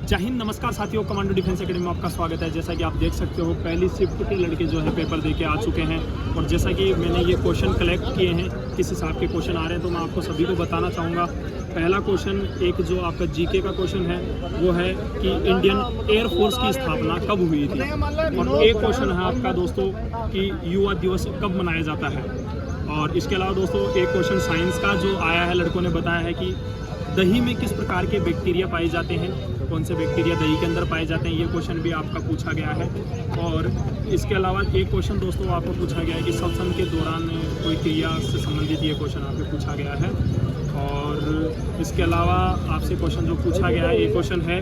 जय हिंद, नमस्कार साथियों। कमांडो डिफेंस एकेडमी में आपका स्वागत है। जैसा कि आप देख सकते हो, पहली शिफ्ट के लड़के जो है पेपर देके आ चुके हैं। और जैसा कि मैंने ये क्वेश्चन कलेक्ट किए हैं, किस हिसाब के क्वेश्चन आ रहे हैं, तो मैं आपको सभी को बताना चाहूँगा। पहला क्वेश्चन एक जो आपका जीके का क्वेश्चन है वो है कि इंडियन एयरफोर्स की स्थापना कब हुई थी। और एक क्वेश्चन है आपका दोस्तों कि युवा दिवस कब मनाया जाता है। और इसके अलावा दोस्तों एक क्वेश्चन साइंस का जो आया है, लड़कों ने बताया है कि दही में किस प्रकार के बैक्टीरिया पाए जाते हैं, कौन से बैक्टीरिया दही के अंदर पाए जाते हैं, ये क्वेश्चन भी आपका पूछा गया है। और इसके अलावा एक क्वेश्चन दोस्तों आपको पूछा गया है कि श्वसन के दौरान कोई क्रिया से संबंधित ये क्वेश्चन आपको पूछा गया है। और इसके अलावा आपसे क्वेश्चन जो पूछा गया है, ये क्वेश्चन है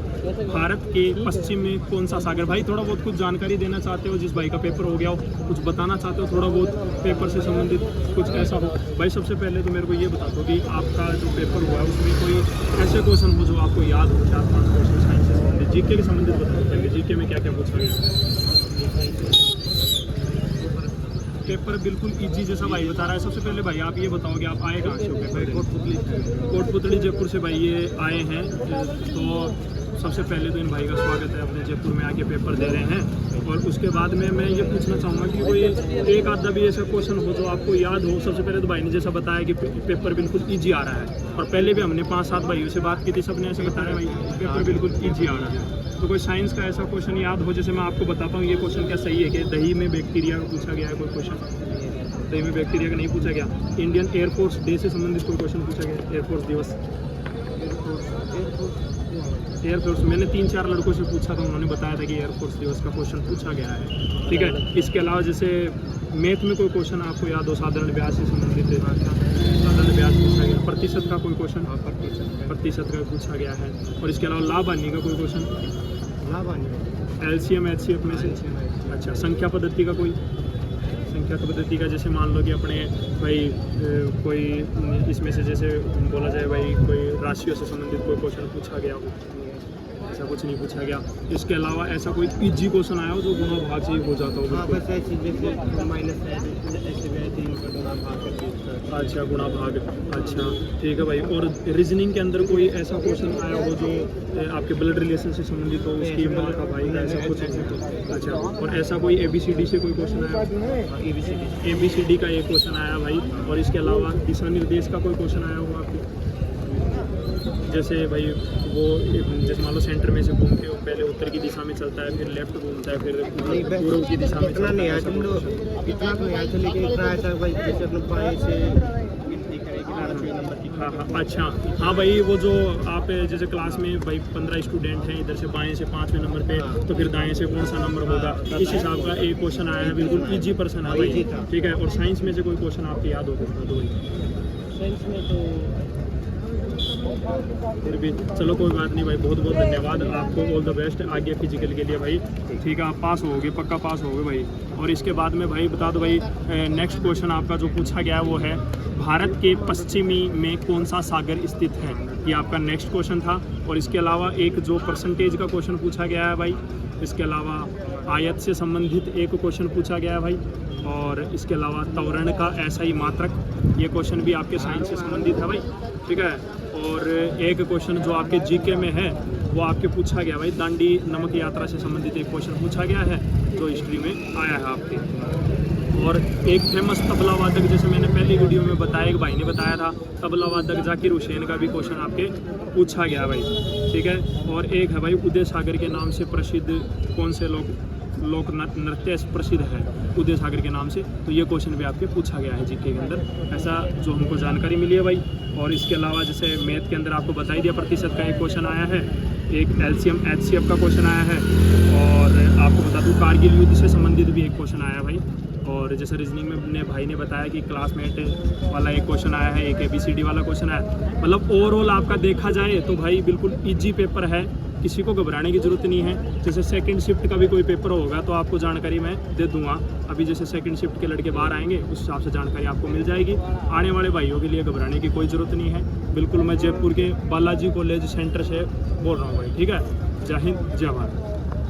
भारत के पश्चिम में कौन सा सागर। भाई थोड़ा बहुत कुछ जानकारी देना चाहते हो, जिस भाई का पेपर हो गया हो, कुछ बताना चाहते हो थोड़ा बहुत पेपर से संबंधित कुछ ऐसा हो। भाई सबसे पहले तो मेरे को ये बता दो कि आपका जो पेपर हुआ है उसमें कोई ऐसे क्वेश्चन हो जो आपको याद हो, 4-5 क्वेश्चन साइंस से संबंधित, जीके के संबंधित बताओ। पहले जीके में क्या क्या पूछा गया। पेपर बिल्कुल इजी जैसा भाई बता रहा है। सबसे पहले भाई आप ये बताओ कि आप आए कहाँ से हो पेपर? कोटपुतली जयपुर से भाई ये आए हैं। तो सबसे पहले तो इन भाई का स्वागत है, अपने जयपुर में आके पेपर दे रहे हैं। और उसके बाद में मैं ये पूछना चाहूँगा कि कोई एक आधा भी ऐसा क्वेश्चन हो जो आपको याद हो। सबसे पहले तो भाई ने जैसा बताया कि पेपर बिल्कुल ईजी आ रहा है, और पहले भी हमने 5-7 भाइयों से बात की थी, सबने ऐसे बताया भाई पेपर बिल्कुल ईजी आ रहा है। तो कोई साइंस का ऐसा क्वेश्चन याद हो, जैसे मैं आपको बताता हूँ ये क्वेश्चन क्या सही है कि दही में बैक्टीरिया का पूछा गया है कोई क्वेश्चन। दही में बैक्टीरिया का नहीं पूछा गया। इंडियन एयरफोर्स डे से संबंधित कोई क्वेश्चन पूछा गया, एयरफोर्स दिवस। एयरफोर्स मैंने 3-4 लड़कों से पूछा था, उन्होंने बताया था कि एयरफोर्स दिवस का क्वेश्चन पूछा गया है। ठीक है, इसके अलावा जैसे मैथ में कोई क्वेश्चन आपको याद हो, साधारण ब्याज से संबंधित है, साधारण ब्याज पूछा गया। प्रतिशत का कोई क्वेश्चन, प्रतिशत का पूछा गया है। और इसके अलावा लाभ हानि का कोई क्वेश्चन, LCM HCF में से। अच्छा, संख्या पद्धति का कोई, संख्या पद्धति का जैसे मान लो कि अपने भाई कोई इसमें से जैसे बोला जाए भाई कोई राशियों से संबंधित कोई क्वेश्चन पूछा गया हो, ऐसा कुछ नहीं पूछा गया। इसके अलावा ऐसा कोई इजी क्वेश्चन आया हो जो गुणा भाग से ही हो जाता हो। अच्छा, गुणा भाग, अच्छा ठीक है भाई। और रीजनिंग के अंदर कोई ऐसा क्वेश्चन आया हो जो आपके ब्लड रिलेशन से संबंधित हो, उसकी माँ का भाई का, ऐसा कुछ। अच्छा, और ऐसा कोई ABCD से कोई क्वेश्चन आया, ABCD का एक क्वेश्चन आया भाई। और इसके अलावा दिशा निर्देश का कोई क्वेश्चन आया हो आपको, जैसे भाई वो जैसे मान लो सेंटर में से घूम के पहले उत्तर की दिशा में चलता है, फिर लेफ्ट घूमता है, फिर पूर्व की दिशा में चलता है। हाँ, अच्छा हाँ भाई, वो जो आप जैसे क्लास में भाई 15 स्टूडेंट हैं, इधर से बाएं से 5वें नंबर पे, तो फिर दाएं से कौन सा नंबर होगा, इस हिसाब का एक क्वेश्चन आया है। बिल्कुल इजी पर्सन है भाई। ठीक है, और साइंस में से कोई क्वेश्चन आपको याद होगा तो भाई? साइंस में तो फिर भी चलो कोई बात नहीं भाई, बहुत बहुत धन्यवाद आपको, ऑल द बेस्ट आगे फिजिकल के लिए भाई। ठीक है, आप पास होगे, पक्का पास होगे भाई। और इसके बाद में भाई बता दो भाई, नेक्स्ट क्वेश्चन आपका जो पूछा गया है वो है भारत के पश्चिमी में कौन सा सागर स्थित है, ये आपका नेक्स्ट क्वेश्चन था। और इसके अलावा एक जो परसेंटेज का क्वेश्चन पूछा गया है भाई। इसके अलावा आयत से संबंधित एक क्वेश्चन पूछा गया है भाई। और इसके अलावा त्वरण का ऐसा ही मात्रक, ये क्वेश्चन भी आपके साइंस से संबंधित है भाई। ठीक है, और एक क्वेश्चन जो आपके जीके में है वो आपके पूछा गया भाई, दांडी नमक यात्रा से संबंधित एक क्वेश्चन पूछा गया है जो हिस्ट्री में आया है आपके। और एक फेमस तबला वादक, जैसे मैंने पहली वीडियो में बताया, एक भाई ने बताया था, तबला वादक जाकिर हुसैन का भी क्वेश्चन आपके पूछा गया भाई। ठीक है, और एक है भाई उदय सागर के नाम से प्रसिद्ध कौन से लोक नृत्य प्रसिद्ध है उदय सागर के नाम से, तो ये क्वेश्चन भी आपके पूछा गया है जीके के अंदर, ऐसा जो हमको जानकारी मिली है भाई। और इसके अलावा जैसे मैथ के अंदर आपको बता ही दिया, प्रतिशत का एक क्वेश्चन आया है, एक LCM HCF का क्वेश्चन आया है। और आपको बता दूँ कारगिल युद्ध से संबंधित भी एक क्वेश्चन आया भाई। और जैसे रीजनिंग में अपने भाई ने बताया कि क्लासमेट वाला एक क्वेश्चन आया है, एक ABCD वाला क्वेश्चन आया। मतलब ओवरऑल आपका देखा जाए तो भाई बिल्कुल ईजी पेपर है, किसी को घबराने की ज़रूरत नहीं है। जैसे सेकंड शिफ्ट का भी कोई पेपर होगा तो आपको जानकारी मैं दे दूंगा। अभी जैसे सेकंड शिफ्ट के लड़के बाहर आएंगे उस हिसाब से जानकारी आपको मिल जाएगी। आने वाले भाइयों के लिए घबराने की कोई ज़रूरत नहीं है। बिल्कुल मैं जयपुर के बालाजी कॉलेज सेंटर से बोल रहा हूँ भाई। ठीक है, जय हिंद, जय भारत।